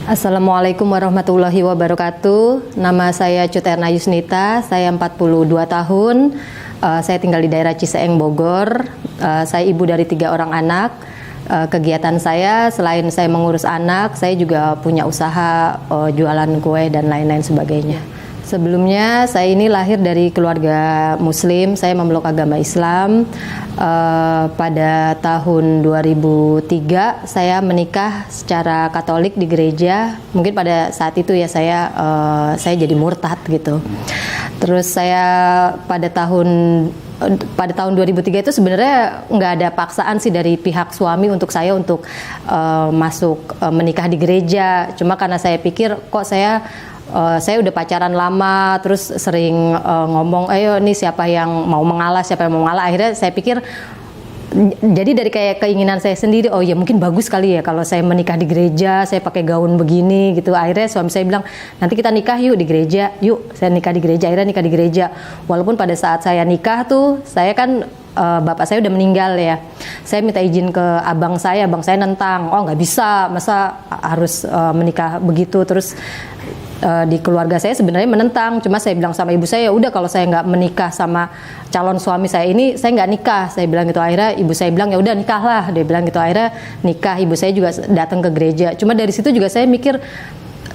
Assalamualaikum warahmatullahi wabarakatuh. Nama saya Cuterna Yusnita, saya 42 tahun. Saya tinggal di daerah Ciseeng, Bogor. Saya ibu dari 3 orang anak. Kegiatan saya selain saya mengurus anak, saya juga punya usaha jualan kue dan lain-lain sebagainya. Sebelumnya saya ini lahir dari keluarga Muslim, saya memeluk agama Islam. Pada tahun 2003 saya menikah secara Katolik di gereja. Mungkin pada saat itu ya saya jadi murtad gitu. Terus saya pada tahun 2003 itu sebenarnya nggak ada paksaan sih dari pihak suami untuk saya untuk masuk menikah di gereja. Cuma karena saya pikir kok saya udah pacaran lama, terus sering ngomong, ayo nih siapa yang mau mengalah. Akhirnya saya pikir, jadi dari kayak keinginan saya sendiri, oh ya mungkin bagus kali ya kalau saya menikah di gereja, saya pakai gaun begini gitu. Akhirnya suami saya bilang, nanti kita nikah yuk di gereja, yuk saya nikah di gereja. Akhirnya nikah di gereja. Walaupun pada saat saya nikah tuh, saya kan bapak saya udah meninggal ya. Saya minta izin ke abang saya nentang, oh nggak bisa, masa harus menikah begitu. Terus di keluarga saya sebenarnya menentang, cuma saya bilang sama ibu saya, udah kalau saya nggak menikah sama calon suami saya ini, saya nggak nikah, saya bilang gitu. Akhirnya ibu saya bilang ya udah nikahlah, dia bilang gitu. Akhirnya nikah, ibu saya juga datang ke gereja. Cuma dari situ juga saya mikir,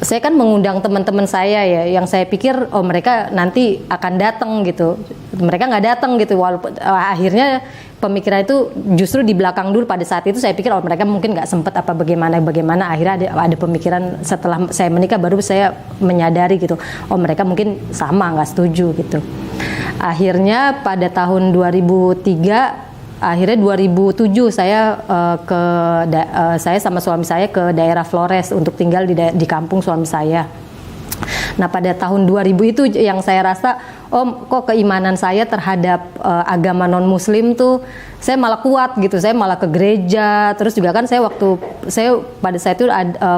saya kan mengundang teman-teman saya ya, yang saya pikir oh mereka nanti akan datang gitu, mereka nggak datang gitu. Walaupun akhirnya pemikiran itu justru di belakang dulu. Pada saat itu saya pikir oh mereka mungkin nggak sempet apa bagaimana. Akhirnya ada pemikiran setelah saya menikah baru saya menyadari gitu, oh mereka mungkin sama nggak setuju gitu. Akhirnya pada tahun 2003, akhirnya 2007 saya saya sama suami saya ke daerah Flores untuk tinggal di kampung suami saya. Nah pada tahun 2000 itu yang saya rasa, oh kok keimanan saya terhadap agama non muslim tuh saya malah kuat gitu. Saya malah ke gereja. Terus juga kan saya pada saat itu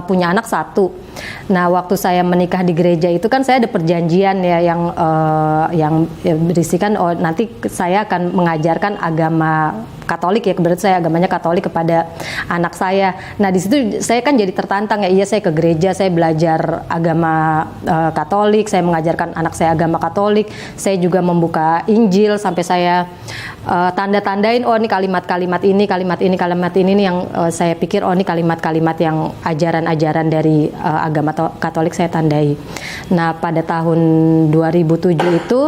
punya anak 1. Nah waktu saya menikah di gereja itu kan saya ada perjanjian ya yang berisikan oh nanti saya akan mengajarkan agama Katolik ya, kebetulan saya agamanya Katolik kepada anak saya. Nah di situ saya kan jadi tertantang ya, iya saya ke gereja, saya belajar agama Katolik, saya mengajarkan anak saya agama Katolik, saya juga membuka Injil sampai saya tanda-tandain, oh ini kalimat-kalimat ini nih yang saya pikir oh ini kalimat-kalimat yang ajaran-ajaran dari agama Katolik saya tandai. Nah pada tahun 2007 itu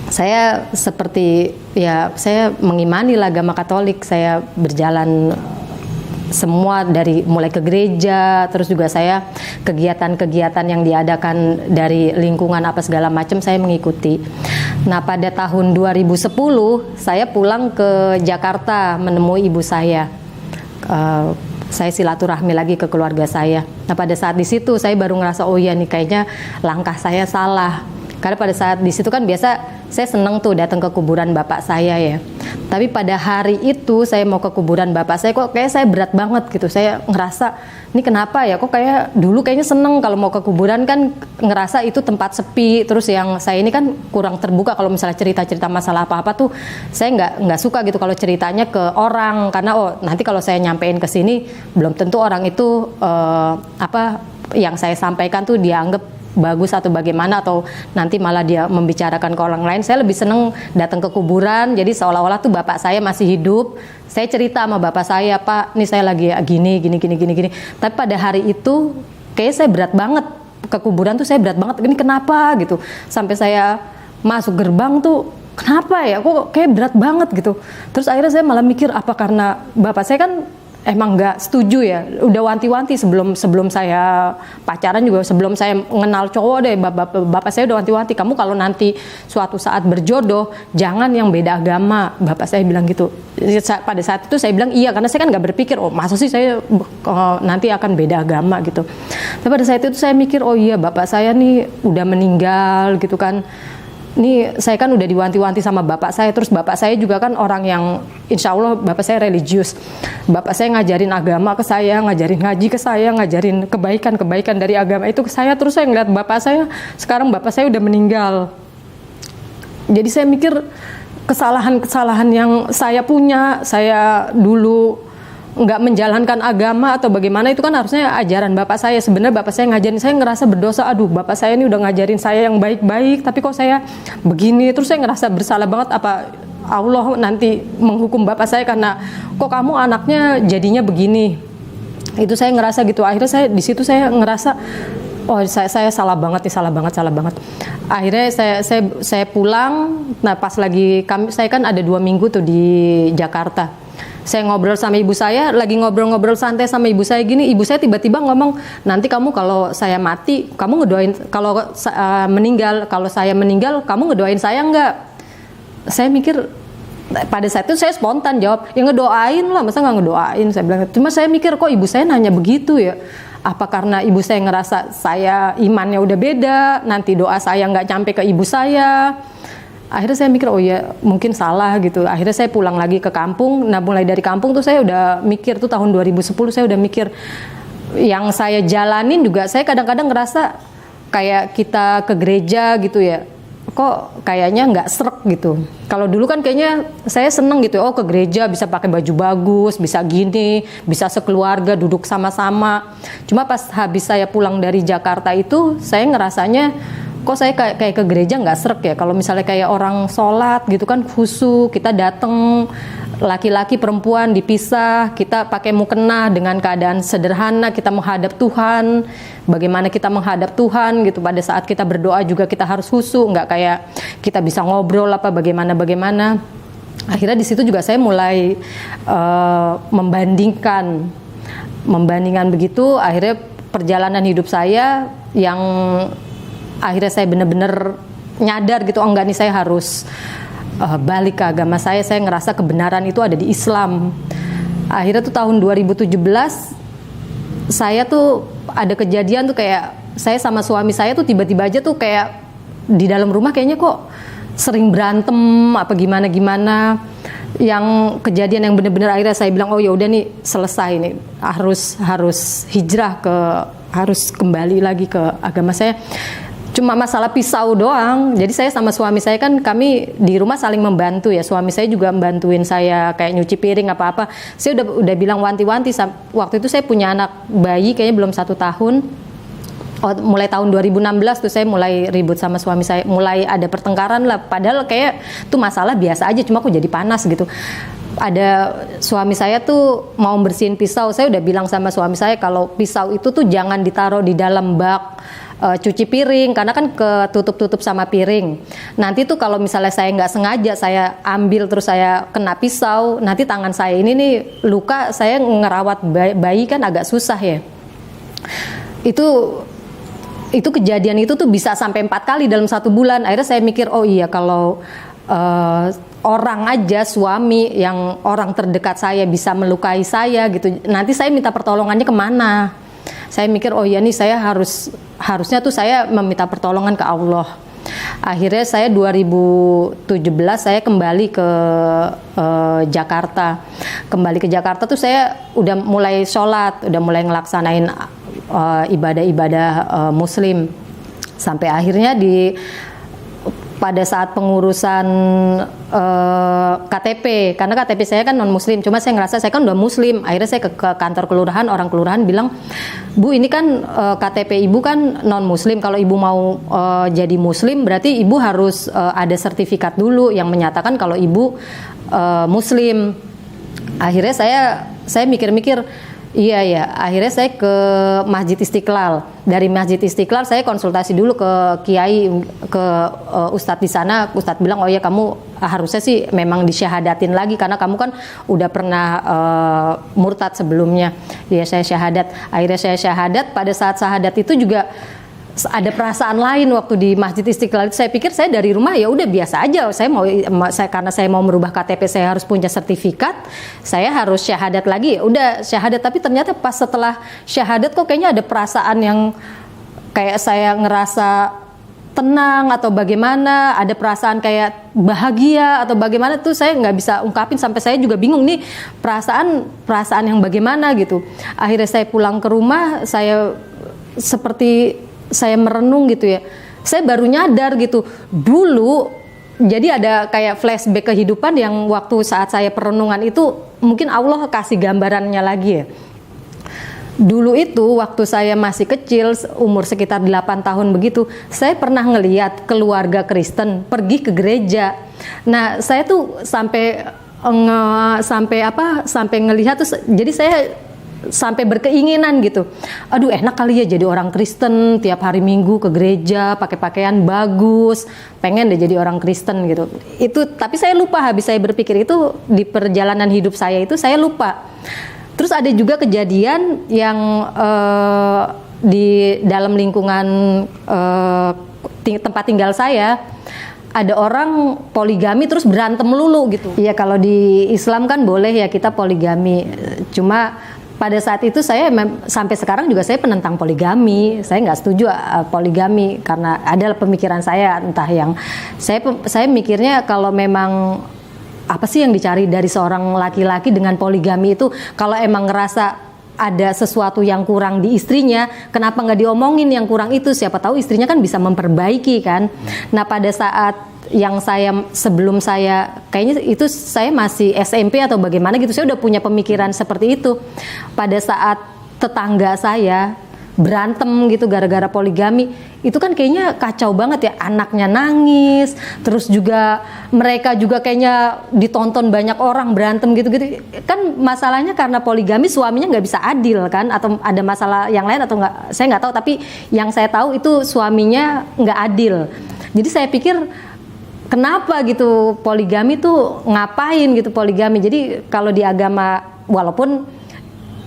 saya seperti ya saya mengimani agama Katolik, saya berjalan semua dari mulai ke gereja, terus juga saya kegiatan-kegiatan yang diadakan dari lingkungan apa segala macam saya mengikuti. Nah pada tahun 2010 saya pulang ke Jakarta menemui ibu saya. Saya silaturahmi lagi ke keluarga saya. Nah pada saat di situ saya baru ngerasa oh iya nih kayaknya langkah saya salah. Karena pada saat di situ kan biasa saya seneng tuh datang ke kuburan bapak saya ya. Tapi pada hari itu saya mau ke kuburan bapak saya kok kayak saya berat banget gitu. Saya ngerasa ini kenapa ya, kok kayak dulu kayaknya seneng kalau mau ke kuburan kan ngerasa itu tempat sepi. Terus yang saya ini kan kurang terbuka kalau misalnya cerita-cerita masalah apa-apa tuh saya nggak suka gitu kalau ceritanya ke orang. Karena oh nanti kalau saya nyampein ke sini belum tentu orang itu apa yang saya sampaikan tuh dianggap bagus atau bagaimana, atau nanti malah dia membicarakan ke orang lain. Saya lebih seneng datang ke kuburan, jadi seolah-olah tuh bapak saya masih hidup. Saya cerita sama bapak saya, Pak, nih saya lagi gini. Tapi pada hari itu kayak saya berat banget ke kuburan tuh, saya berat banget. Ini kenapa gitu? Sampai saya masuk gerbang tuh, kenapa ya? Kok kayak berat banget gitu. Terus akhirnya saya malah mikir apa karena bapak saya kan emang nggak setuju ya, udah wanti-wanti sebelum saya pacaran juga, sebelum saya mengenal cowok deh, bapak saya udah wanti-wanti, kamu kalau nanti suatu saat berjodoh jangan yang beda agama, bapak saya bilang gitu. Pada saat itu saya bilang iya, karena saya kan nggak berpikir oh masa sih saya nanti akan beda agama gitu. Tapi pada saat itu saya mikir oh iya bapak saya nih udah meninggal gitu kan. Ini saya kan udah diwanti-wanti sama bapak saya, terus bapak saya juga kan orang yang insya Allah bapak saya religius. Bapak saya ngajarin agama ke saya, ngajarin ngaji ke saya, ngajarin kebaikan dari agama itu ke saya. Terus saya ngeliat bapak saya, sekarang bapak saya udah meninggal. Jadi saya mikir kesalahan-kesalahan yang saya punya, saya dulu nggak menjalankan agama atau bagaimana, itu kan harusnya ajaran bapak saya. Sebenarnya bapak saya ngajarin, saya ngerasa berdosa, aduh bapak saya ini udah ngajarin saya yang baik-baik, tapi kok saya begini, terus saya ngerasa bersalah banget, apa Allah nanti menghukum bapak saya karena kok kamu anaknya jadinya begini. Itu saya ngerasa gitu. Akhirnya saya di situ saya ngerasa, oh saya salah banget nih, salah banget. Akhirnya saya pulang. Nah pas lagi saya kan ada 2 minggu tuh di Jakarta. Saya ngobrol sama ibu saya, lagi ngobrol-ngobrol santai sama ibu saya gini, ibu saya tiba-tiba ngomong, nanti kamu kalau saya mati, kamu ngedoain, kalau saya meninggal, kamu ngedoain saya enggak? Saya mikir, pada saat itu saya spontan jawab, ya ngedoain lah, masa nggak ngedoain? Saya bilang, cuma saya mikir kok ibu saya nanya begitu ya? Apa karena ibu saya ngerasa saya imannya udah beda, nanti doa saya nggak sampai ke ibu saya? Akhirnya saya mikir, oh ya mungkin salah gitu. Akhirnya saya pulang lagi ke kampung. Nah mulai dari kampung tuh saya udah mikir, tuh tahun 2010 saya udah mikir, yang saya jalanin juga saya kadang-kadang ngerasa kayak kita ke gereja gitu ya, kok kayaknya nggak srek gitu. Kalau dulu kan kayaknya saya seneng gitu, oh ke gereja bisa pakai baju bagus, bisa gini, bisa sekeluarga duduk sama-sama. Cuma pas habis saya pulang dari Jakarta itu, saya ngerasanya kok saya kayak ke gereja nggak srek ya. Kalau misalnya kayak orang sholat gitu kan khusyuk, kita datang laki-laki perempuan dipisah, kita pakai mukena dengan keadaan sederhana, kita menghadap Tuhan. Bagaimana kita menghadap Tuhan gitu, pada saat kita berdoa juga kita harus khusyuk, nggak kayak kita bisa ngobrol apa bagaimana. Akhirnya di situ juga saya mulai membandingkan begitu. Akhirnya perjalanan hidup saya yang akhirnya saya benar-benar nyadar gitu, oh enggak nih, saya harus balik ke agama saya ngerasa kebenaran itu ada di Islam. Akhirnya tuh tahun 2017 saya tuh ada kejadian tuh, kayak saya sama suami saya tuh tiba-tiba aja tuh kayak di dalam rumah kayaknya kok sering berantem apa gimana, yang kejadian yang benar-benar akhirnya saya bilang, oh ya udah nih selesai nih, harus hijrah harus kembali lagi ke agama saya. Cuma masalah pisau doang. Jadi saya sama suami saya kan kami di rumah saling membantu ya. Suami saya juga membantuin saya kayak nyuci piring apa-apa. Saya udah bilang wanti-wanti. Waktu itu saya punya anak bayi kayaknya belum 1 tahun. Mulai tahun 2016 tuh saya mulai ribut sama suami saya. Mulai ada pertengkaran lah. Padahal kayak tuh masalah biasa aja, cuma kok jadi panas gitu. Ada suami saya tuh mau bersihin pisau. Saya udah bilang sama suami saya kalau pisau itu tuh jangan ditaruh di dalam bak cuci piring, karena kan ketutup-tutup sama piring. Nanti tuh kalau misalnya saya nggak sengaja saya ambil terus saya kena pisau, nanti tangan saya ini nih luka, saya ngerawat bayi kan agak susah ya. Itu kejadian itu tuh bisa sampai 4 kali dalam 1 bulan. Akhirnya saya mikir, oh iya kalau orang aja, suami yang orang terdekat saya bisa melukai saya gitu, nanti saya minta pertolongannya kemana? Saya mikir, oh iya nih, saya harusnya tuh saya meminta pertolongan ke Allah. Akhirnya saya 2017 saya kembali ke Jakarta. Kembali ke Jakarta tuh saya udah mulai sholat, udah mulai ngelaksanain ibadah-ibadah Muslim. Sampai akhirnya pada saat pengurusan KTP, karena KTP saya kan non muslim, cuma saya ngerasa saya kan udah muslim. Akhirnya saya ke kantor kelurahan, orang kelurahan bilang, Bu ini kan KTP ibu kan non muslim, kalau ibu mau jadi muslim berarti ibu harus ada sertifikat dulu yang menyatakan kalau ibu muslim. Akhirnya saya mikir-mikir, iya ya, akhirnya saya ke Masjid Istiqlal. Dari Masjid Istiqlal saya konsultasi dulu ke kiai, ke ustadz di sana. Ustadz bilang, oh ya kamu harusnya sih memang disyahadatin lagi karena kamu kan udah pernah murtad sebelumnya. Ya saya syahadat. Akhirnya saya syahadat. Pada saat syahadat itu juga ada perasaan lain waktu di Masjid Istiqlal. Saya pikir saya dari rumah ya udah biasa aja. Karena saya mau merubah KTP, saya harus punya sertifikat. Saya harus syahadat lagi. Udah syahadat, tapi ternyata pas setelah syahadat kok kayaknya ada perasaan yang kayak saya ngerasa tenang atau bagaimana, ada perasaan kayak bahagia atau bagaimana tuh saya nggak bisa ungkapin, sampai saya juga bingung nih perasaan yang bagaimana gitu. Akhirnya saya pulang ke rumah, saya seperti saya merenung gitu ya. Saya baru nyadar gitu. Dulu jadi ada kayak flashback kehidupan yang waktu saat saya perenungan itu mungkin Allah kasih gambarannya lagi ya. Dulu itu waktu saya masih kecil, umur sekitar 8 tahun begitu, saya pernah ngeliat keluarga Kristen pergi ke gereja. Nah, saya tuh sampai ngelihat tuh, jadi saya sampai berkeinginan gitu. Aduh, enak kali ya jadi orang Kristen, tiap hari Minggu ke gereja, pakai pakaian bagus, pengen deh jadi orang Kristen gitu. Itu, tapi saya lupa, habis saya berpikir itu di perjalanan hidup saya itu saya lupa. Terus ada juga kejadian yang di dalam lingkungan tempat tinggal saya, ada orang poligami terus berantem melulu gitu. Iya, kalau di Islam kan boleh ya kita poligami. Cuma pada saat itu saya sampai sekarang juga saya penentang poligami. Saya nggak setuju poligami karena ada pemikiran saya, entah yang saya mikirnya kalau memang apa sih yang dicari dari seorang laki-laki dengan poligami itu, kalau emang ngerasa ada sesuatu yang kurang di istrinya, kenapa nggak diomongin yang kurang itu? Siapa tahu istrinya kan bisa memperbaiki kan. Nah, pada saat yang sebelum saya kayaknya itu saya masih SMP atau bagaimana gitu, saya udah punya pemikiran seperti itu. Pada saat tetangga saya berantem gitu gara-gara poligami, itu kan kayaknya kacau banget ya, anaknya nangis, terus juga mereka juga kayaknya ditonton banyak orang berantem gitu-gitu. Kan masalahnya karena poligami suaminya nggak bisa adil kan, atau ada masalah yang lain atau nggak, saya nggak tahu, tapi yang saya tahu itu suaminya nggak adil. Jadi saya pikir kenapa gitu poligami tuh ngapain gitu poligami. Jadi kalau di agama, walaupun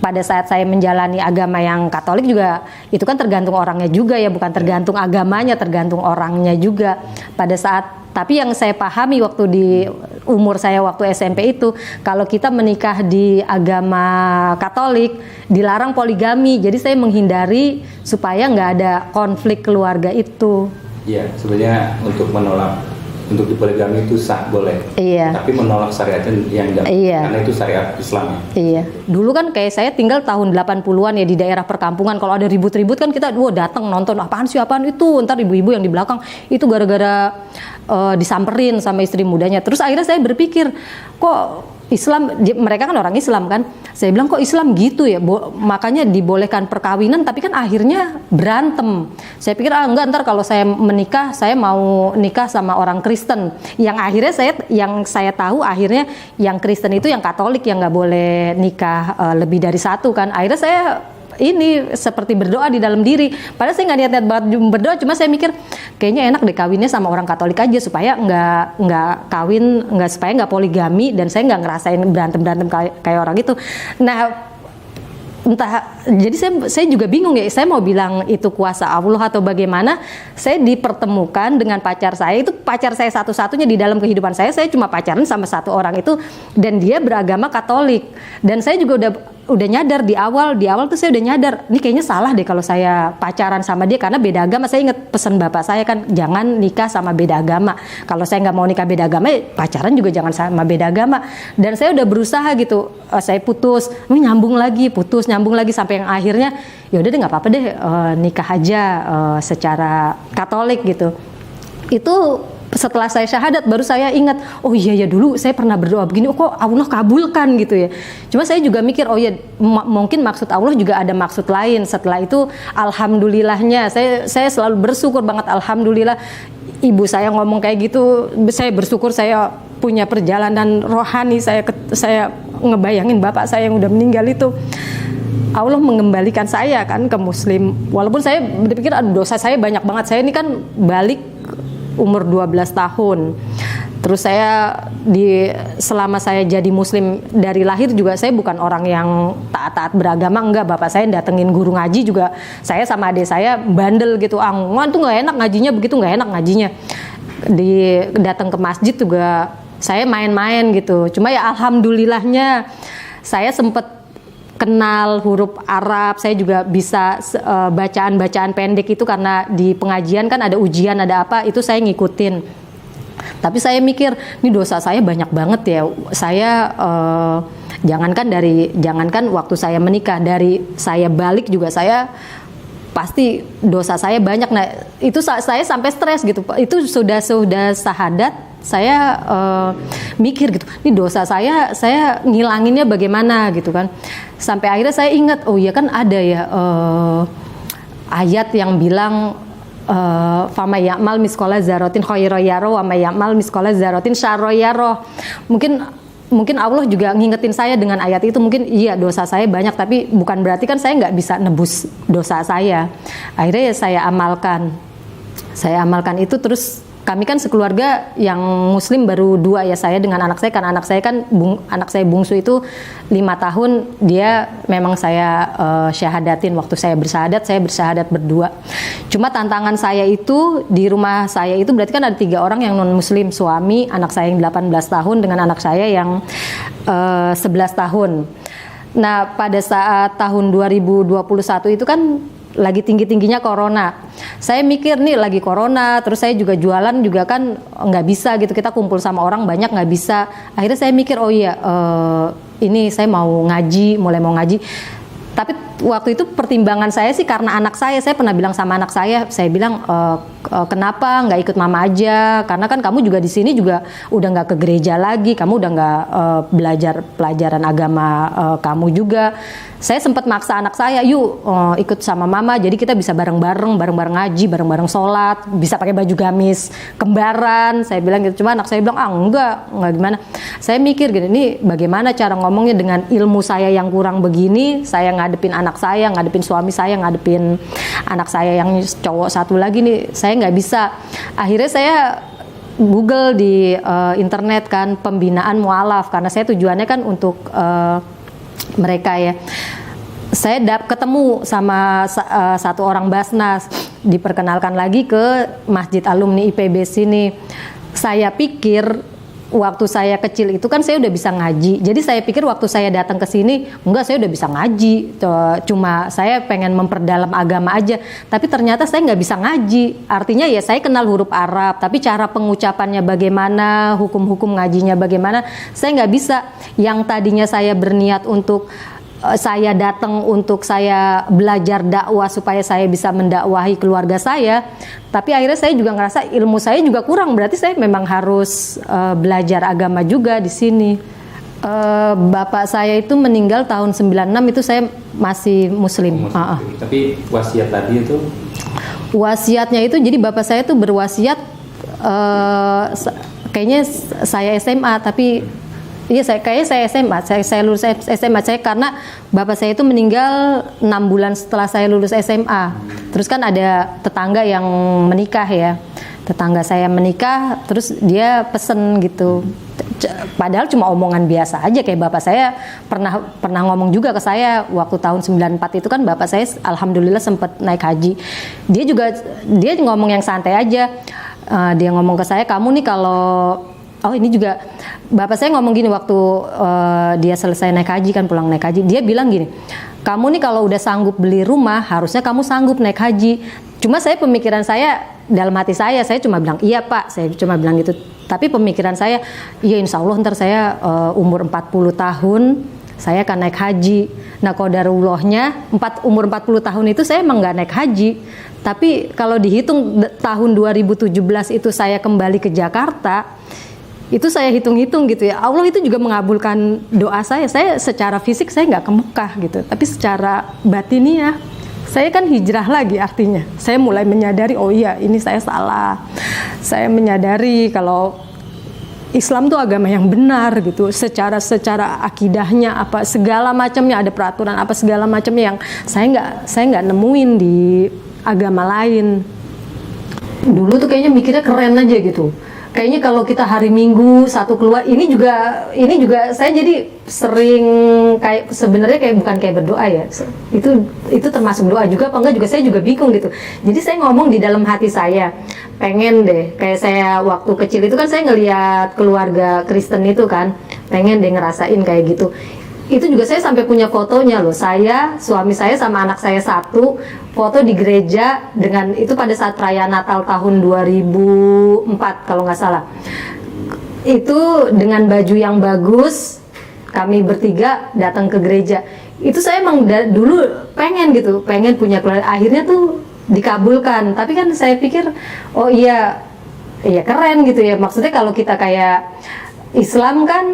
pada saat saya menjalani agama yang Katolik juga, itu kan tergantung orangnya juga ya, bukan tergantung agamanya, tergantung orangnya juga. Pada saat, tapi yang saya pahami waktu di umur saya waktu SMP itu, kalau kita menikah di agama Katolik, dilarang poligami. Jadi saya menghindari supaya nggak ada konflik keluarga itu. Iya, sebenarnya untuk dipoligami itu sah, boleh. Iya. Tapi menolak syariatnya yang enggak. Iya. Karena itu syariat Islam. Iya. Dulu kan kayak saya tinggal tahun 80-an ya di daerah perkampungan. Kalau ada ribut-ribut kan kita datang nonton, apaan itu. Ntar ibu-ibu yang di belakang itu gara-gara disamperin sama istri mudanya. Terus akhirnya saya berpikir, kok Islam, mereka kan orang Islam kan, saya bilang kok Islam gitu ya, makanya dibolehkan perkawinan tapi kan akhirnya berantem. Saya pikir enggak, ntar kalau saya menikah saya mau nikah sama orang Kristen, yang akhirnya yang saya tahu akhirnya yang Kristen itu yang Katolik yang nggak boleh nikah lebih dari satu kan. Akhirnya saya ini seperti berdoa di dalam diri, padahal saya nggak niat banget berdoa, cuma saya mikir kayaknya enak deh kawinnya sama orang Katolik aja supaya supaya nggak poligami dan saya nggak ngerasain berantem kayak orang itu. Nah, entah, jadi saya juga bingung ya, saya mau bilang itu kuasa Allah atau bagaimana. Saya dipertemukan dengan pacar saya, itu pacar saya satu-satunya di dalam kehidupan saya cuma pacaran sama satu orang itu, dan dia beragama Katolik. Dan saya juga udah nyadar di awal tuh saya udah nyadar, ini kayaknya salah deh kalau saya pacaran sama dia karena beda agama. Saya ingat pesan bapak saya kan, jangan nikah sama beda agama. Kalau saya nggak mau nikah beda agama, pacaran juga jangan sama beda agama. Dan saya udah berusaha gitu, saya putus, nyambung lagi sampai yang akhirnya ya udah deh nggak apa-apa deh, nikah aja secara Katolik gitu. Itu setelah saya syahadat baru saya ingat, oh iya ya dulu saya pernah berdoa begini, oh kok Allah kabulkan gitu ya. Cuma saya juga mikir, oh ya mungkin maksud Allah juga ada maksud lain. Setelah itu alhamdulillahnya saya selalu bersyukur banget, alhamdulillah ibu saya ngomong kayak gitu, saya bersyukur saya punya perjalanan rohani. Saya ngebayangin bapak saya yang udah meninggal itu, Allah mengembalikan saya kan ke Muslim. Walaupun saya berpikir dosa saya banyak banget. Saya ini kan balik umur 12 tahun. Terus saya selama saya jadi Muslim dari lahir juga saya bukan orang yang taat-taat beragama, enggak. Bapak saya datengin guru ngaji juga, saya sama adik saya bandel gitu, itu nggak enak ngajinya, begitu nggak enak ngajinya. Datang ke masjid juga saya main-main gitu. Cuma ya alhamdulillahnya saya sempet kenal huruf Arab, saya juga bisa bacaan-bacaan pendek itu karena di pengajian kan ada ujian, ada apa, itu saya ngikutin. Tapi saya mikir, ini dosa saya banyak banget ya. Saya jangankan waktu saya menikah, dari saya balik juga saya pasti dosa saya banyak. Nah, itu saya sampai stres gitu. Itu sudah syahadat, saya mikir gitu, ini dosa saya ngilanginnya bagaimana gitu kan. Sampai akhirnya saya ingat, oh iya kan ada ya ayat yang bilang fama ya'mal miskola zarotin khairan yaro wa may ya'mal miskola zarotin syarran yaro. Mungkin Allah juga ngingetin saya dengan ayat itu. Mungkin iya dosa saya banyak, tapi bukan berarti kan saya nggak bisa nebus dosa saya. Akhirnya ya saya amalkan itu. Terus kami kan sekeluarga yang muslim baru 2 ya, saya dengan anak saya. Karena anak saya kan anak saya bungsu itu 5 tahun, dia memang saya syahadatin. Waktu saya bersahadat berdua. Cuma tantangan saya itu di rumah saya itu berarti kan ada 3 orang yang non muslim, suami, anak saya yang 18 tahun dengan anak saya yang 11 tahun. Nah pada saat tahun 2021 itu kan lagi tinggi-tingginya corona. Saya mikir nih lagi corona, terus saya juga jualan juga kan nggak bisa gitu, kita kumpul sama orang banyak nggak bisa. Akhirnya saya mikir, oh iya ini saya mulai mau ngaji. Tapi waktu itu pertimbangan saya sih karena anak saya pernah bilang sama anak saya bilang kenapa nggak ikut mama aja, karena kan kamu juga di sini juga udah nggak ke gereja lagi, kamu udah nggak belajar pelajaran agama kamu juga. Saya sempat maksa anak saya, yuk ikut sama mama, jadi kita bisa bareng-bareng ngaji, bareng-bareng sholat, bisa pakai baju gamis kembaran. Saya bilang gitu, cuma anak saya bilang enggak gimana. Saya mikir gini, ini bagaimana cara ngomongnya dengan ilmu saya yang kurang begini, saya ngadepin anak saya, ngadepin suami saya, ngadepin anak saya yang cowok satu lagi nih, saya nggak bisa. Akhirnya saya Google di internet kan pembinaan mualaf, karena saya tujuannya kan untuk mereka ya. Saya ketemu sama satu orang Basnas, diperkenalkan lagi ke Masjid Alumni IPB sini. Saya pikir waktu saya kecil itu kan saya udah bisa ngaji. Jadi saya pikir waktu saya datang ke sini, enggak, saya udah bisa ngaji. Cuma saya pengen memperdalam agama aja. Tapi ternyata saya nggak bisa ngaji. Artinya ya saya kenal huruf Arab, tapi cara pengucapannya bagaimana, hukum-hukum ngajinya bagaimana, saya nggak bisa. Yang tadinya saya berniat untuk saya datang untuk saya belajar dakwah supaya saya bisa mendakwahi keluarga saya, tapi akhirnya saya juga ngerasa ilmu saya juga kurang, berarti saya memang harus belajar agama juga di sini. Bapak saya itu meninggal tahun 96, itu saya masih muslim. Tapi wasiat tadi itu? Wasiatnya itu, jadi bapak saya itu berwasiat, kayaknya saya SMA, tapi iya, saya SMA, saya lulus SMA saya karena bapak saya itu meninggal 6 bulan setelah saya lulus SMA. Terus kan ada tetangga yang menikah ya, tetangga saya menikah, terus dia pesen gitu. Padahal cuma omongan biasa aja, kayak bapak saya pernah ngomong juga ke saya waktu tahun 94 itu kan bapak saya alhamdulillah sempat naik haji. Dia ngomong yang santai aja. Dia ngomong ke saya, kamu nih kalau ini juga bapak saya ngomong gini waktu dia selesai naik haji kan, pulang naik haji, dia bilang gini, kamu nih kalau udah sanggup beli rumah harusnya kamu sanggup naik haji. Cuma saya pemikiran saya dalam hati saya cuma bilang iya pak, saya cuma bilang gitu. Tapi pemikiran saya, iya insya Allah ntar saya umur 40 tahun saya akan naik haji. Nah qadarullahnya umur 40 tahun itu saya emang nggak naik haji. Tapi kalau dihitung tahun 2017 itu saya kembali ke Jakarta, itu saya hitung-hitung gitu ya, Allah itu juga mengabulkan doa saya. Saya secara fisik saya nggak ke Mekah gitu, tapi secara batiniah saya kan hijrah lagi. Artinya saya mulai menyadari, oh iya ini saya salah. Saya menyadari kalau Islam tuh agama yang benar gitu, secara akidahnya apa segala macamnya, ada peraturan apa segala macamnya yang saya nggak nemuin di agama lain. Dulu tuh kayaknya mikirnya keren aja gitu. Kayaknya kalau kita hari Minggu satu keluar, ini juga saya jadi sering kayak sebenarnya kayak bukan kayak berdoa ya. Itu termasuk doa juga apa enggak juga, saya juga bingung gitu. Jadi saya ngomong di dalam hati saya, pengen deh kayak saya waktu kecil itu kan saya ngelihat keluarga Kristen itu kan, pengen deh ngerasain kayak gitu. Itu juga saya sampai punya fotonya loh, saya, suami saya sama anak saya satu, foto di gereja dengan itu pada saat perayaan Natal tahun 2004 kalau nggak salah. Itu dengan baju yang bagus, kami bertiga datang ke gereja. Itu saya emang dulu pengen punya keluarga, akhirnya tuh dikabulkan. Tapi kan saya pikir, oh iya ya keren gitu ya. Maksudnya kalau kita kayak Islam kan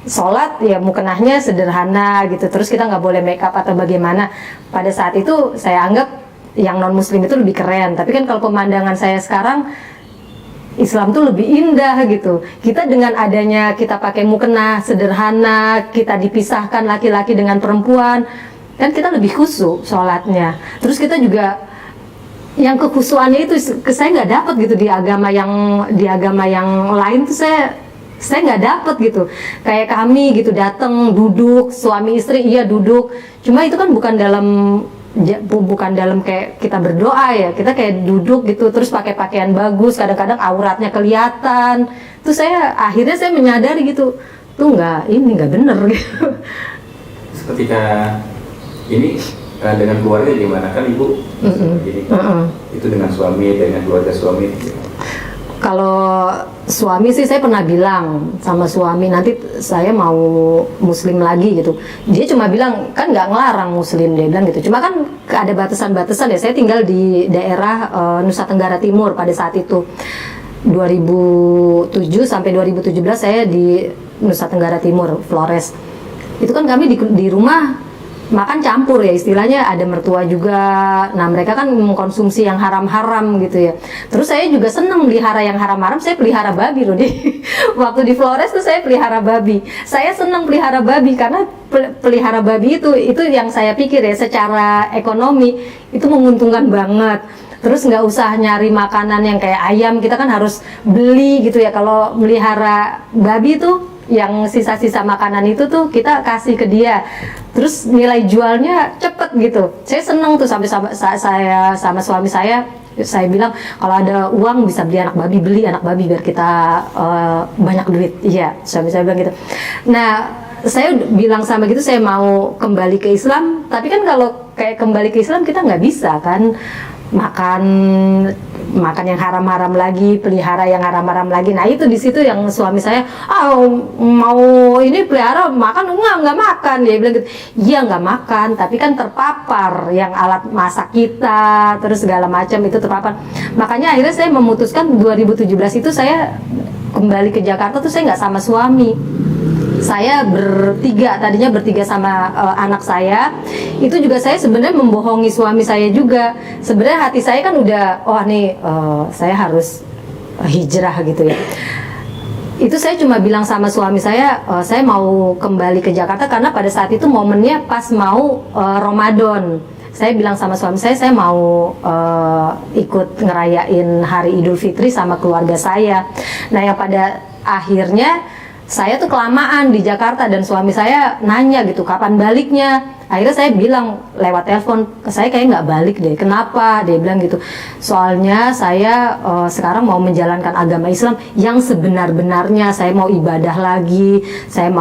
sholat ya mukenahnya sederhana gitu, terus kita nggak boleh make up atau bagaimana. Pada saat itu saya anggap yang non muslim itu lebih keren. Tapi kan kalau pemandangan saya sekarang, Islam tuh lebih indah gitu. Kita dengan adanya kita pakai mukena sederhana, kita dipisahkan laki-laki dengan perempuan, kan kita lebih khusyuk sholatnya. Terus kita juga yang kekhusuannya itu saya nggak dapat gitu di agama yang lain tuh saya nggak dapat gitu. Kayak kami gitu datang duduk suami istri iya duduk. Cuma itu kan bukan dalam kayak kita berdoa ya, kita kayak duduk gitu terus pakai pakaian bagus, kadang-kadang auratnya kelihatan. Terus akhirnya saya menyadari gitu, tuh nggak bener gitu. Ketika ini dengan keluarga gimana, kan ibu jadi itu dengan suami, dengan keluarga suami? Kalau suami sih saya pernah bilang sama suami nanti saya mau muslim lagi gitu. Dia cuma bilang kan nggak ngelarang muslim, dia bilang gitu. Cuma kan ada batasan-batasan ya. Saya tinggal di daerah Nusa Tenggara Timur pada saat itu 2007 sampai 2017 saya di Nusa Tenggara Timur, Flores. Itu kan kami di rumah makan campur ya istilahnya, ada mertua juga. Nah mereka kan mengkonsumsi yang haram-haram gitu ya. Terus saya juga seneng pelihara yang haram-haram. Saya pelihara babi loh waktu di Flores tuh saya pelihara babi. Saya seneng pelihara babi karena pelihara babi itu yang saya pikir ya secara ekonomi itu menguntungkan banget. Terus nggak usah nyari makanan yang kayak ayam, kita kan harus beli gitu ya. Kalau melihara babi tuh yang sisa-sisa makanan itu tuh kita kasih ke dia, terus nilai jualnya cepet gitu. Saya seneng tuh sampai saya sama suami saya bilang kalau ada uang bisa beli anak babi biar kita banyak duit. Iya, suami saya bilang gitu. Nah saya bilang sama gitu, saya mau kembali ke Islam, tapi kan kalau kayak kembali ke Islam kita nggak bisa kan makan yang haram-haram lagi, pelihara yang haram-haram lagi. Nah itu di situ yang suami saya mau ini pelihara makan nggak makan, dia bilang gitu. Iya nggak makan, tapi kan terpapar yang alat masak kita terus segala macam itu terpapar. Makanya akhirnya saya memutuskan 2017 itu saya kembali ke Jakarta tuh saya nggak sama suami. Saya tadinya bertiga sama anak saya. Itu juga saya sebenarnya membohongi suami saya juga. Sebenarnya hati saya kan udah saya harus hijrah gitu ya. Itu saya cuma bilang sama suami saya mau kembali ke Jakarta karena pada saat itu momennya pas mau Ramadan. Saya bilang sama suami saya mau ikut ngerayain hari Idul Fitri sama keluarga saya. Nah yang pada akhirnya saya tuh kelamaan di Jakarta dan suami saya nanya gitu kapan baliknya. Akhirnya saya bilang lewat telepon, saya kayak nggak balik deh. Kenapa? Dia bilang gitu. Soalnya saya sekarang mau menjalankan agama Islam yang sebenar-benarnya. Saya mau ibadah lagi. Saya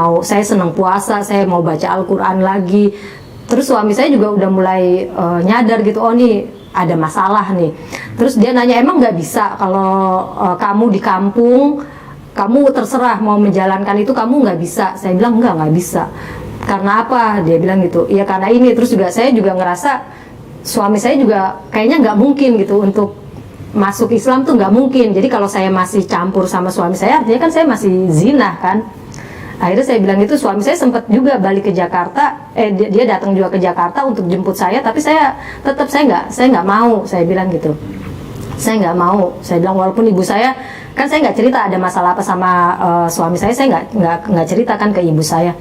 senang puasa. Saya mau baca Al-Quran lagi. Terus suami saya juga udah mulai nyadar gitu. Oh nih ada masalah nih. Terus dia nanya emang nggak bisa kalau kamu di kampung, kamu terserah mau menjalankan itu, kamu nggak bisa. Saya bilang nggak bisa. Karena apa? Dia bilang gitu. Ya karena ini. Terus juga saya juga ngerasa suami saya juga kayaknya nggak mungkin gitu untuk masuk Islam tuh nggak mungkin. Jadi kalau saya masih campur sama suami saya, artinya kan saya masih zina kan. Akhirnya saya bilang gitu. Suami saya sempat juga balik ke Jakarta. Dia datang juga ke Jakarta untuk jemput saya. Tapi saya nggak mau. Saya bilang gitu. Saya nggak mau. Saya bilang walaupun ibu saya kan saya nggak cerita ada masalah apa sama suami saya nggak ceritakan ke ibu saya.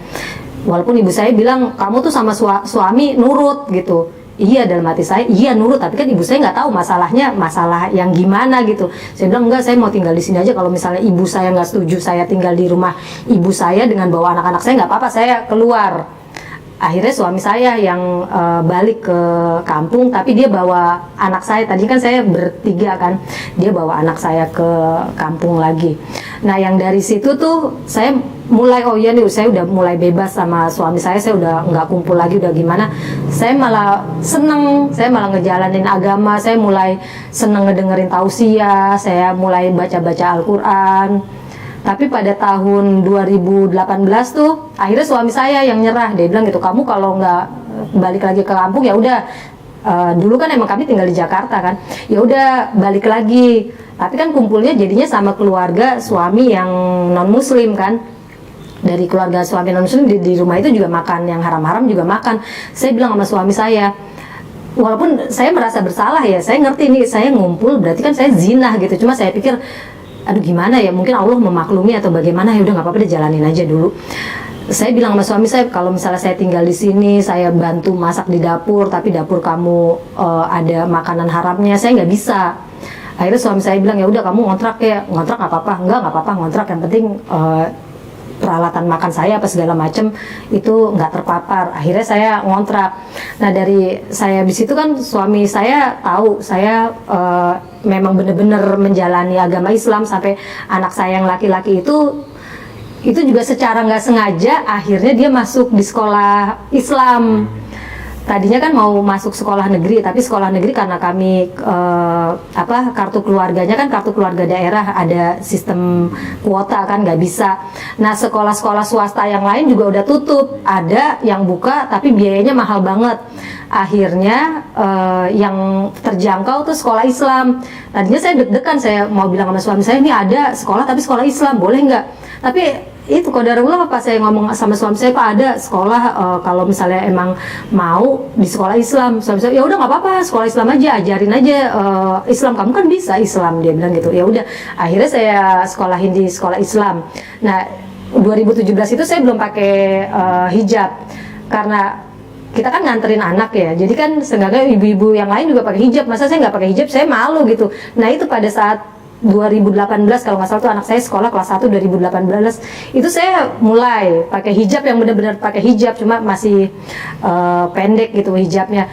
Walaupun ibu saya bilang kamu tuh sama suami nurut gitu. Iya dalam hati saya iya nurut, tapi kan ibu saya nggak tahu masalahnya masalah yang gimana gitu. Saya bilang enggak, saya mau tinggal di sini aja. Kalau misalnya ibu saya nggak setuju saya tinggal di rumah ibu saya dengan bawa anak-anak saya, nggak apa-apa, saya keluar. Akhirnya suami saya yang balik ke kampung, tapi dia bawa anak saya. Tadi kan saya bertiga kan, dia bawa anak saya ke kampung lagi. Nah yang dari situ tuh saya mulai saya udah mulai bebas sama suami saya udah nggak kumpul lagi, udah gimana. Saya malah seneng, saya malah ngejalanin agama. Saya mulai seneng ngedengerin tausiah, saya mulai baca-baca Al-Quran. Tapi pada tahun 2018 tuh akhirnya suami saya yang nyerah. Dia bilang gitu, kamu kalau nggak balik lagi ke kampung ya udah, dulu kan emang kami tinggal di Jakarta kan, ya udah balik lagi. Tapi kan kumpulnya jadinya sama keluarga suami yang non muslim kan. Dari keluarga suami non muslim di rumah itu juga makan yang haram-haram juga makan. Saya bilang sama suami saya, walaupun saya merasa bersalah ya, saya ngerti nih saya ngumpul berarti kan saya zina gitu. Cuma saya pikir, aduh gimana ya, mungkin Allah memaklumi atau bagaimana, ya udah nggak apa-apa deh, jalanin aja dulu. Saya bilang sama suami saya, kalau misalnya saya tinggal di sini, saya bantu masak di dapur, tapi dapur kamu ada makanan haramnya, saya nggak bisa. Akhirnya suami saya bilang, ya udah kamu ngontrak ya. Ngontrak nggak apa-apa, nggak apa-apa ngontrak, yang penting peralatan makan saya apa segala macem itu nggak terpapar. Akhirnya saya ngontrak. Nah dari saya di situ kan suami saya tahu saya memang benar-benar menjalani agama Islam, sampai anak saya yang laki-laki itu juga secara nggak sengaja akhirnya dia masuk di sekolah Islam. Tadinya kan mau masuk sekolah negeri, tapi sekolah negeri karena kami kartu keluarganya kan kartu keluarga daerah, ada sistem kuota kan, nggak bisa. Nah sekolah-sekolah swasta yang lain juga udah tutup, ada yang buka tapi biayanya mahal banget. Akhirnya yang terjangkau tuh sekolah Islam. Tadinya saya deg-degan, saya mau bilang sama suami saya, ini ada sekolah tapi sekolah Islam, boleh nggak? Tapi itu qadarullah, pas saya ngomong sama suami saya, Pak ada sekolah kalau misalnya emang mau di sekolah Islam. Suami saya, ya udah nggak apa-apa, sekolah Islam aja, ajarin aja Islam, kamu kan bisa Islam, dia bilang gitu. Ya udah, akhirnya saya sekolahin di sekolah Islam. Nah 2017 itu saya belum pakai hijab karena kita kan nganterin anak ya, jadi kan seenggaknya ibu-ibu yang lain juga pakai hijab, masa saya nggak pakai hijab, saya malu gitu. Nah itu pada saat 2018 kalau nggak salah tuh anak saya sekolah kelas 1 2018 itu saya mulai pakai hijab yang benar-benar pakai hijab, cuma masih pendek gitu hijabnya.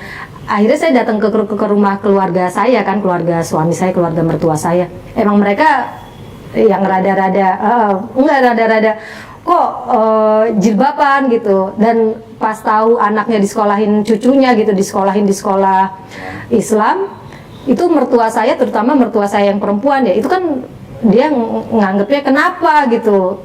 Akhirnya saya datang ke rumah keluarga saya kan, keluarga suami saya, keluarga mertua saya. Emang mereka yang rada-rada kok jilbaban gitu, dan pas tahu anaknya disekolahin, cucunya gitu disekolahin di sekolah Islam, itu mertua saya, terutama mertua saya yang perempuan ya, itu kan dia nganggepnya kenapa gitu,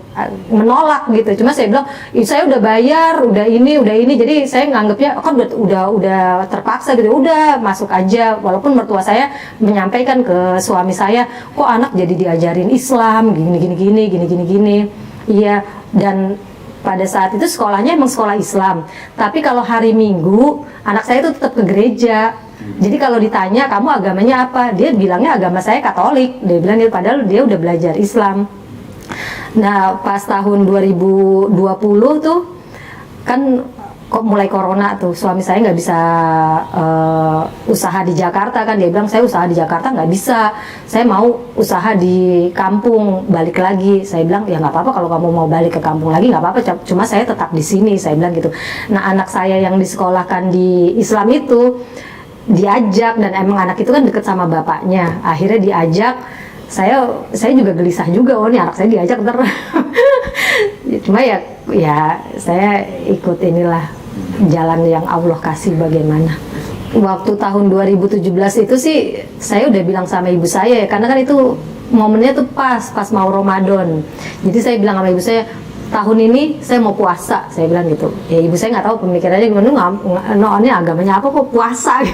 menolak gitu. Cuma saya bilang, saya udah bayar, udah ini, jadi saya nganggepnya kan udah terpaksa gitu, udah masuk aja. Walaupun mertua saya menyampaikan ke suami saya, kok anak jadi diajarin Islam, gini. Iya, dan pada saat itu sekolahnya emang sekolah Islam, tapi kalau hari Minggu anak saya itu tetap ke gereja. Jadi kalau ditanya kamu agamanya apa, dia bilangnya agama saya Katolik, dia bilang gitu, padahal dia udah belajar Islam. Nah pas tahun 2020 tuh kan kok mulai corona tuh, suami saya nggak bisa usaha di Jakarta kan, dia bilang saya usaha di Jakarta nggak bisa, saya mau usaha di kampung, balik lagi. Saya bilang ya nggak apa-apa kalau kamu mau balik ke kampung lagi, nggak apa-apa, cuma saya tetap di sini, saya bilang gitu. Nah anak saya yang disekolahkan di Islam itu diajak, dan emang anak itu kan deket sama bapaknya, akhirnya diajak. Saya juga gelisah juga, oh ini anak saya diajak ntar cuma ya saya ikut inilah jalan yang Allah kasih bagaimana. Waktu tahun 2017 itu sih saya udah bilang sama ibu saya ya, karena kan itu momennya tuh pas mau Ramadan. Jadi saya bilang sama ibu saya, tahun ini saya mau puasa, saya bilang gitu. Ya ibu saya nggak tahu pemikirannya gimana, ini agamanya apa kok puasa.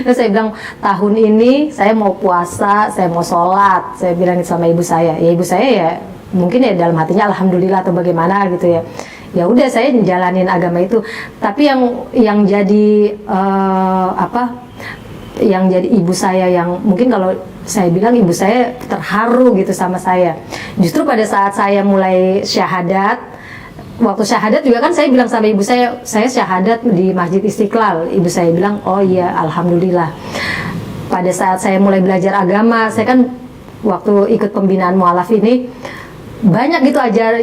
Nah saya bilang tahun ini saya mau puasa, saya mau sholat, saya bilang sama ibu saya. Ya ibu saya ya mungkin ya dalam hatinya alhamdulillah atau bagaimana gitu ya. Ya udah saya jalanin agama itu. Tapi yang jadi yang jadi ibu saya, yang mungkin kalau saya bilang ibu saya terharu gitu sama saya, justru pada saat saya mulai syahadat. Waktu syahadat juga kan saya bilang sama ibu saya syahadat di Masjid Istiqlal. Ibu saya bilang, oh iya alhamdulillah. Pada saat saya mulai belajar agama, saya kan waktu ikut pembinaan mualaf ini banyak gitu aja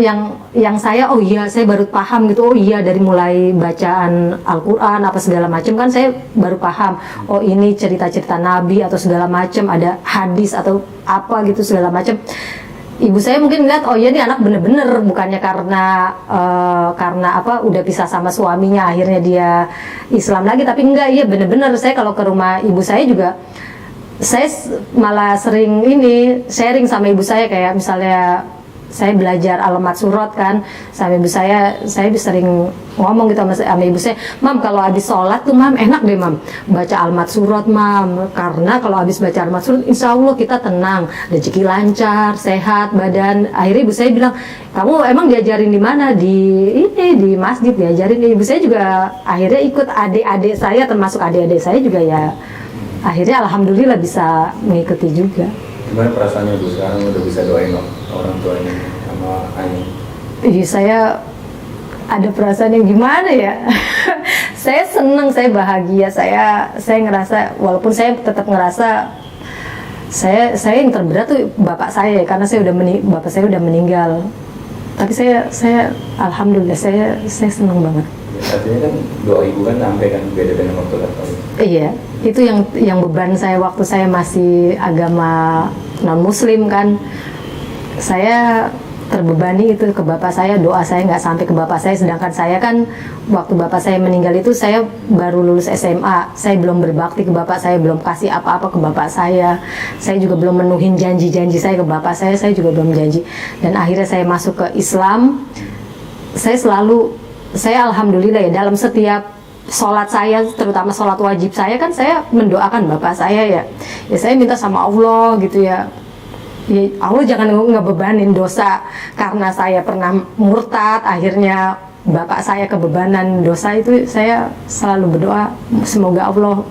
yang saya, oh iya saya baru paham gitu, oh iya dari mulai bacaan Al-Quran apa segala macam kan saya baru paham, oh ini cerita-cerita Nabi atau segala macam, ada hadis atau apa gitu segala macam. Ibu saya mungkin ngeliat, oh iya nih anak bener-bener, bukannya karena udah pisah sama suaminya akhirnya dia Islam lagi, tapi enggak, iya bener-bener. Saya kalau ke rumah ibu saya juga, saya malah sering sharing sama ibu saya, kayak misalnya saya belajar alamat surat kan, sama ibu saya sering ngomong gitu sama ibu saya, mam kalau habis sholat tuh mam enak deh mam baca alamat surat mam, karena kalau habis baca alamat surat insya Allah kita tenang, rezeki lancar, sehat badan. Akhirnya ibu saya bilang, kamu emang diajarin di mana? Di masjid diajarin. Ibu saya juga akhirnya ikut, adik-adik saya termasuk adik-adik saya juga ya, akhirnya alhamdulillah bisa mengikuti juga. Gimana perasaannya Bu sekarang udah bisa doain orang tuanya sama Ani? Iya, saya ada perasaan yang gimana ya. Saya senang, saya bahagia, saya ngerasa, walaupun saya tetap ngerasa saya yang terberat tuh bapak saya, karena bapak saya udah meninggal. Tapi saya alhamdulillah saya senang banget. Artinya kan doa ibu kan sampai kan beda dengan waktu lapor. Iya, itu yang beban saya waktu saya masih agama non muslim kan, saya terbebani itu ke bapak saya, doa saya nggak sampai ke bapak saya. Sedangkan saya kan waktu bapak saya meninggal itu saya baru lulus SMA, saya belum berbakti ke bapak saya, belum kasih apa-apa ke bapak saya juga belum menuhin janji-janji saya ke bapak saya juga belum janji. Dan akhirnya saya masuk ke Islam. Saya alhamdulillah ya, dalam setiap sholat saya, terutama sholat wajib saya kan, saya mendoakan bapak saya ya saya minta sama Allah gitu ya Allah jangan ngebebanin dosa, karena saya pernah murtad akhirnya bapak saya kebebanan dosa. Itu saya selalu berdoa semoga Allah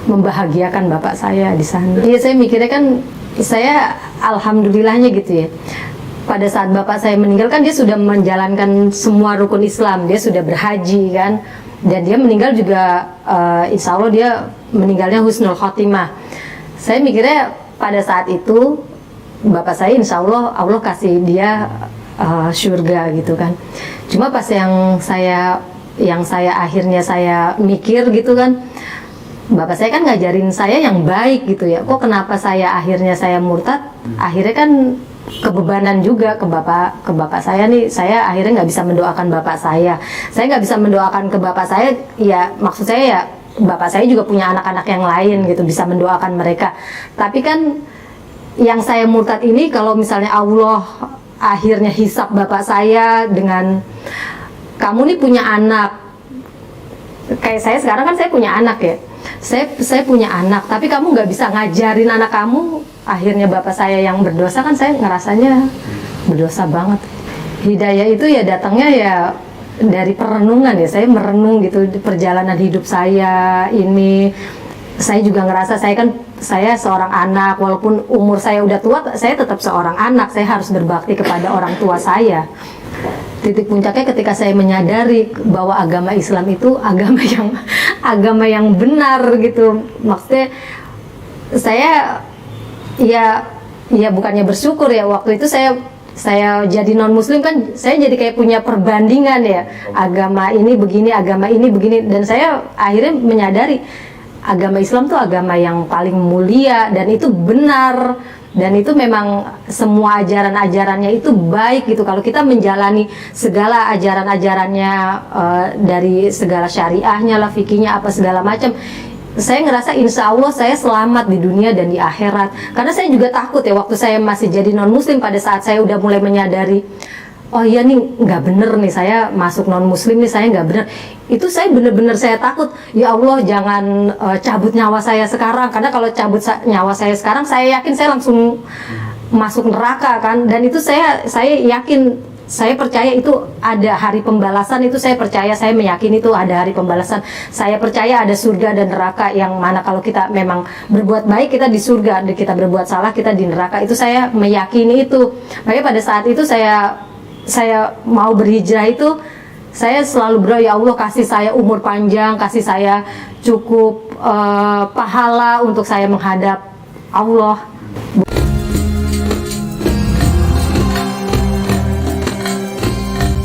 membahagiakan bapak saya di sana. Iya, saya mikirnya kan, saya alhamdulillahnya gitu ya, pada saat bapak saya meninggal kan dia sudah menjalankan semua rukun Islam, dia sudah berhaji kan, dan dia meninggal juga insya Allah dia meninggalnya husnul khotimah. Saya mikirnya pada saat itu bapak saya insya Allah kasih dia surga gitu kan. Cuma pas yang saya akhirnya saya mikir gitu kan, bapak saya kan ngajarin saya yang baik gitu ya, kok kenapa akhirnya saya murtad, akhirnya kan kebebanan juga ke bapak saya nih. Saya akhirnya nggak bisa mendoakan bapak saya nggak bisa mendoakan ke bapak saya ya, maksud saya ya bapak saya juga punya anak-anak yang lain gitu, bisa mendoakan mereka. Tapi kan yang saya murtad ini, kalau misalnya Allah akhirnya hisap bapak saya dengan, kamu nih punya anak, kayak saya sekarang kan saya punya anak ya, saya punya anak, tapi kamu nggak bisa ngajarin anak kamu. Akhirnya bapak saya yang berdosa kan, saya ngerasanya berdosa banget. Hidayah itu ya datangnya ya dari perenungan ya, saya merenung gitu perjalanan hidup saya ini. Saya juga ngerasa saya seorang anak, walaupun umur saya udah tua, saya tetap seorang anak, saya harus berbakti kepada orang tua saya. Titik puncaknya ketika saya menyadari bahwa agama Islam itu agama yang benar gitu. Maksudnya saya ya bukannya bersyukur ya, waktu itu saya jadi non muslim kan, saya jadi kayak punya perbandingan ya, agama ini begini, dan saya akhirnya menyadari agama Islam tuh agama yang paling mulia, dan itu benar, dan itu memang semua ajaran-ajarannya itu baik gitu. Kalau kita menjalani segala ajaran-ajarannya, dari segala syariahnya lah, fikihnya apa segala macam, saya ngerasa insya Allah saya selamat di dunia dan di akhirat. Karena saya juga takut ya, waktu saya masih jadi non muslim, pada saat saya udah mulai menyadari, oh iya nih nggak bener nih, saya masuk non muslim nih, saya nggak bener. Itu saya bener-bener saya takut, ya Allah jangan cabut nyawa saya sekarang, karena kalau cabut nyawa saya sekarang, saya yakin saya langsung masuk neraka kan. Dan itu saya yakin, saya percaya itu ada hari pembalasan, itu saya percaya, saya meyakini itu ada hari pembalasan. Saya percaya ada surga dan neraka, yang mana kalau kita memang berbuat baik kita di surga, dan kita berbuat salah kita di neraka. Itu saya meyakini itu. Makanya pada saat itu saya mau berhijrah itu, saya selalu berdoa, ya Allah kasih saya umur panjang, kasih saya cukup pahala untuk saya menghadap Allah.